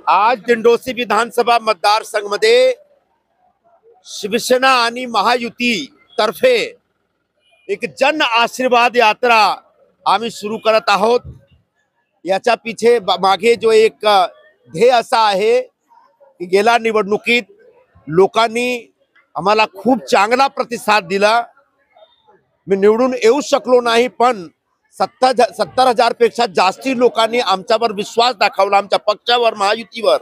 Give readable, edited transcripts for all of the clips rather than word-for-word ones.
आज दिंडोरी विधानसभा मतदारसंघ मध्ये शिवसेना आणि महायुती तर्फे एक जन आशीर्वाद यात्रा आम्ही सुरू करत आहोत। याच्या पिछे मागे जो एक ध्येय असा आहे की गेल्या निवडणुकीत लोकांनी आम्हाला खूप चांगला प्रतिसाद दिला। मी निवडून येऊ शकलो नाही, पण 70,000 पेक्षा जास्ती लोकांनी आमच्यावर विश्वास दाखवला, आमच्या पक्षावर, महायुतीवर।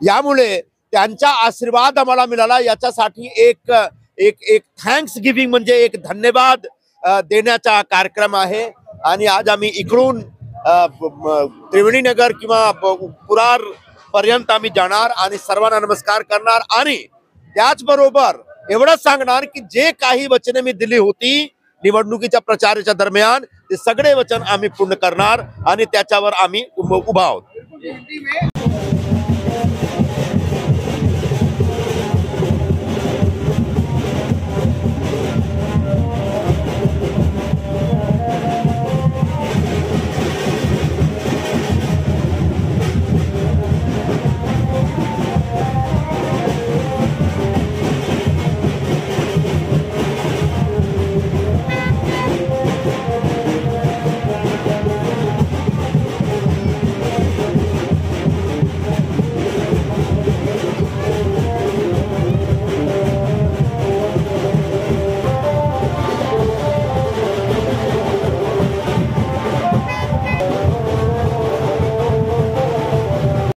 यामुळे त्यांचा आशीर्वाद आम्हाला मिळाला। याच्यासाठी एक एक एक थँक्स गिव्हिंग म्हणजे एक धन्यवाद देण्याचा कार्यक्रम आहे। आणि आज आम्ही इकडून त्रिवेणीनगर किंवा पुरार पर्यंत आम्ही जाणार आणि सर्वांना नमस्कार करणार आणि त्याचबरोबर एवढंच सांगणार की जे काही वचने मी दिली होती निवडणुकीच्या प्रचाराच्या दरम्यान ते सगळे वचन आम्ही पूर्ण करणार आणि त्याच्यावर आम्ही उभा आहोत।